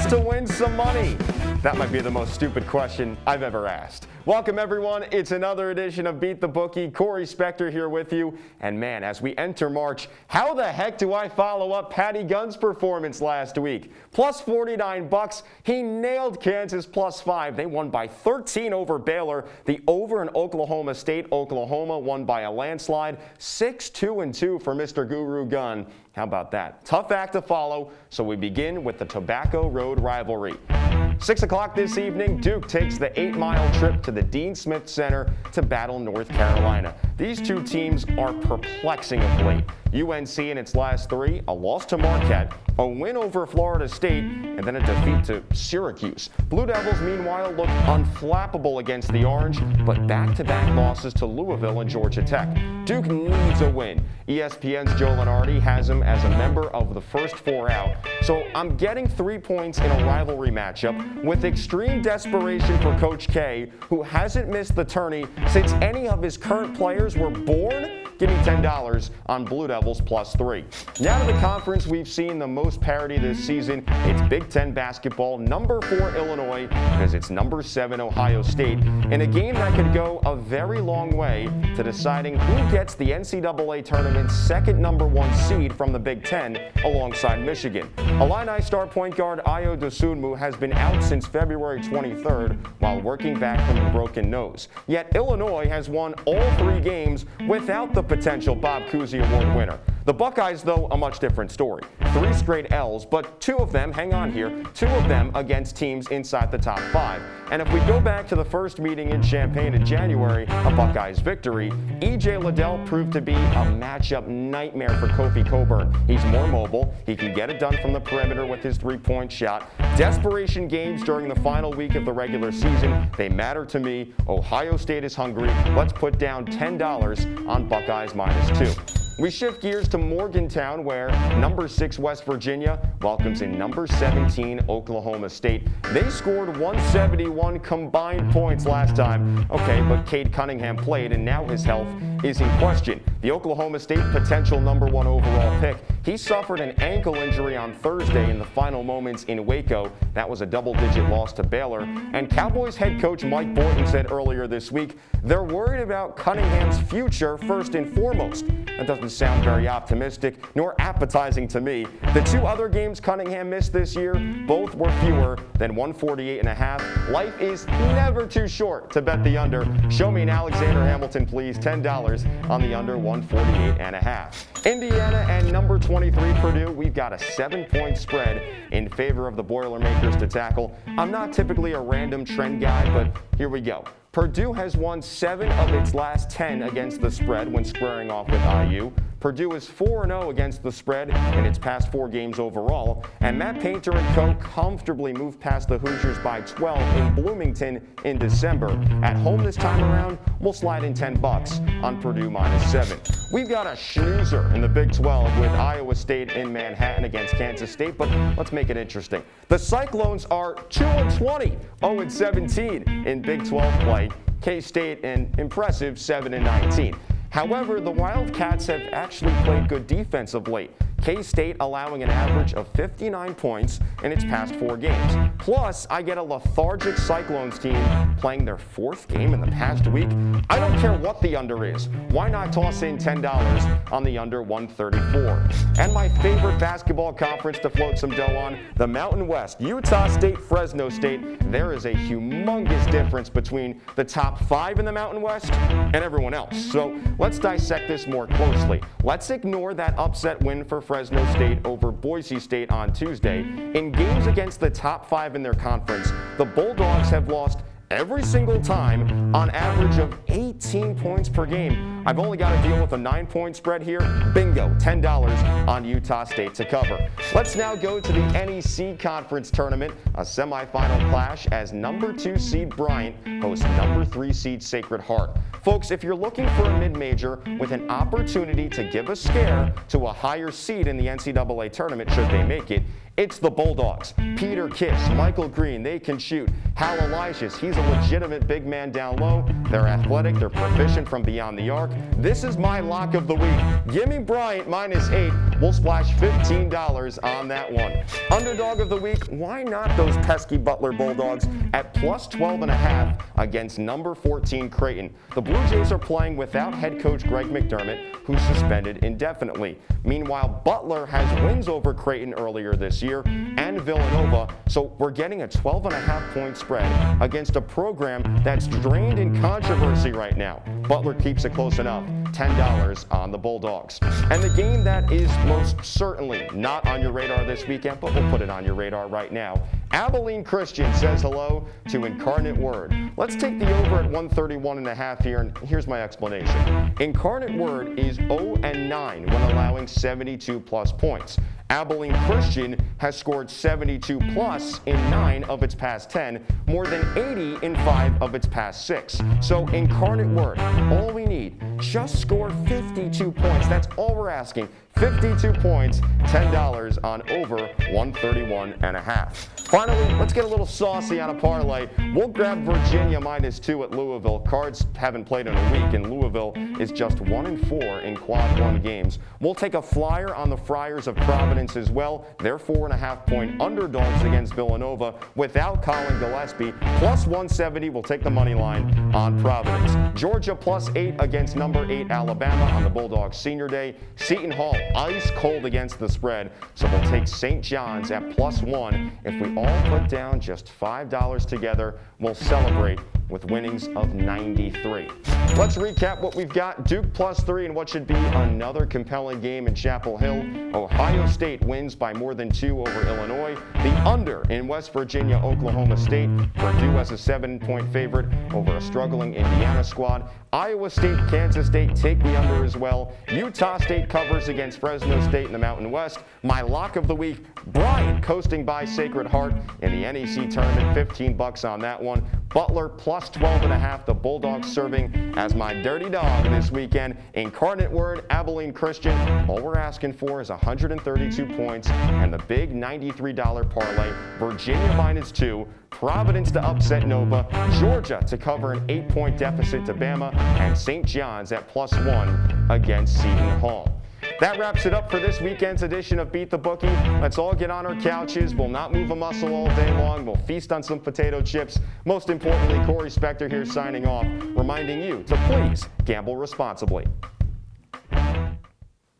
to win some money? That might be the most stupid question I've ever asked. Welcome everyone, it's another edition of Beat the Bookie. Corey Spector here with you. And man, as we enter March, how the heck do I follow up Patty Gunn's performance last week? Plus 49 bucks, he nailed Kansas plus 5. They won by 13 over Baylor. The over in Oklahoma State, Oklahoma won by a landslide. 6-2-2 for Mr. Guru Gunn. How about that? Tough act to follow, so we begin with the Tobacco Road rivalry. 6 o'clock this evening, Duke takes the 8-mile trip to the Dean Smith Center to battle North Carolina. These two teams are perplexing of late. UNC in its last 3, a loss to Marquette, a win over Florida State, and then a defeat to Syracuse. Blue Devils, meanwhile, look unflappable against the Orange, but back-to-back losses to Louisville and Georgia Tech. Duke needs a win. ESPN's Joe Lunardi has him as a member of the first 4 out, so I'm getting 3 points in a rivalry matchup with extreme desperation for Coach K, who hasn't missed the tourney since any of his current players were born. Give me $10 on Blue Devils plus 3. Now to the conference we've seen the most parity this season. It's Big Ten basketball, number 4 Illinois, because it's number 7 Ohio State, in a game that could go a very long way to deciding who gets the NCAA tournament's second number 1 seed from the Big Ten alongside Michigan. Illini star point guard Ayo Dosunmu has been out since February 23rd while working back from a broken nose. Yet Illinois has won all 3 games without the potential Bob Cousy Award winner. The Buckeyes, though, a much different story. 3 straight L's, but 2 of them, hang on here, 2 of them against teams inside the top 5. And if we go back to the first meeting in Champaign in January, a Buckeyes victory, E.J. Liddell proved to be a matchup nightmare for Kofi Cockburn. He's more mobile, he can get it done from the perimeter with his 3-point shot. Desperation games during the final week of the regular season, they matter to me. Ohio State is hungry. Let's put down $10 on Buckeyes minus 2. We shift gears to Morgantown, where number 6 West Virginia welcomes in number 17 Oklahoma State. They scored 171 combined points last time. Okay, but Cade Cunningham played, and now his health is in question. The Oklahoma State potential number 1 overall pick, he suffered an ankle injury on Thursday in the final moments in Waco. That was a double-digit loss to Baylor. And Cowboys head coach Mike Boynton said earlier this week they're worried about Cunningham's future first and foremost. That doesn't sound very optimistic nor appetizing to me. The 2 other games Cunningham missed this year, both were fewer than 148.5. Life is never too short to bet the under. Show me an Alexander Hamilton, please. $10 on the under 148.5. Indiana and number 23 Purdue, we've got a 7-point spread in favor of the Boilermakers to tackle. I'm not typically a random trend guy, but here we go. Purdue has won 7 of its last 10 against the spread when squaring off with IU. Purdue is 4-0 against the spread in its past 4 games overall, and Matt Painter and co. comfortably moved past the Hoosiers by 12 in Bloomington in December. At home this time around, we'll slide in $10 on Purdue minus 7. We've got a snoozer in the Big 12 with Iowa State in Manhattan against Kansas State, but let's make it interesting. The Cyclones are 2-20, 0-17 in Big 12 play. K-State an impressive 7-19. However, the Wildcats have actually played good defense of late. K-State allowing an average of 59 points in its past 4 games. Plus, I get a lethargic Cyclones team playing their 4th game in the past week. I don't care what the under is. Why not toss in $10 on the under 134? And my favorite basketball conference to float some dough on, the Mountain West. Utah State, Fresno State. There is a humongous difference between the top 5 in the Mountain West and everyone else. So let's dissect this more closely. Let's ignore that upset win for Fresno State over Boise State on Tuesday. In games against the top 5 in their conference, the Bulldogs have lost every single time on average of 18 points per game. I've only got to deal with a 9-point spread here. Bingo, $10 on Utah State to cover. Let's now go to the NEC Conference Tournament, a semifinal clash as number 2 seed Bryant hosts number 3 seed Sacred Heart. Folks, if you're looking for a mid-major with an opportunity to give a scare to a higher seed in the NCAA tournament should they make it, it's the Bulldogs. Peter Kish, Michael Green, they can shoot. Hal Elijahs, he's a legitimate big man down low. They're athletic, they're proficient from beyond the arc. This is my lock of the week. Give me Bryant -8. We'll splash $15 on that one. Underdog of the week, why not those pesky Butler Bulldogs at +12.5 against number 14 Creighton. The Blue Jays are playing without head coach Greg McDermott, who's suspended indefinitely. Meanwhile, Butler has wins over Creighton earlier this year and Villanova, so we're getting a 12.5-point spread against a program that's drained in controversy right now. Butler keeps it close enough. $10 on the Bulldogs. And the game that is most certainly not on your radar this weekend, but we'll put it on your radar right now. Abilene Christian says hello to Incarnate Word. Let's take the over at 131.5 here, and here's my explanation. Incarnate Word is 0-9 when allowing 72-plus points. Abilene Christian has scored 72-plus in 9 of its past 10, more than 80 in 5 of its past 6. So Incarnate Word, all we need, just score 52 points. That's all we're asking. 52 points, $10 on over 131.5. Finally, let's get a little saucy on a parlay. We'll grab Virginia -2 at Louisville. Cards haven't played in a week, and Louisville is just 1-4 in quad 1 games. We'll take a flyer on the Friars of Providence as well. They're 4.5-point underdogs against Villanova without Colin Gillespie. +170, we'll take the money line on Providence. Georgia +8 against number 8 Alabama on the Bulldogs Senior Day. Seton Hall ice cold against the spread, so we'll take St. John's at +1. If we all put down just $5 together, we'll celebrate with winnings of 93. Let's recap what we've got. Duke +3 in what should be another compelling game in Chapel Hill. Ohio State wins by more than 2 over Illinois. The under in West Virginia, Oklahoma State. Purdue as a 7-point favorite over a struggling Indiana squad. Iowa State, Kansas State take the under as well. Utah State covers against Fresno State in the Mountain West. My lock of the week, Bryant coasting by Sacred Heart in the NEC tournament, $15 on that one. Butler +12.5, the Bulldogs serving as my dirty dog this weekend. Incarnate Word, Abilene Christian. All we're asking for is 132 points and the big $93 parlay. Virginia -2. Providence to upset Nova, Georgia to cover an 8-point deficit to Bama, and St. John's at +1 against Seton Hall. That wraps it up for this weekend's edition of Beat the Bookie. Let's all get on our couches. We'll not move a muscle all day long. We'll feast on some potato chips. Most importantly, Corey Spector here signing off, reminding you to please gamble responsibly.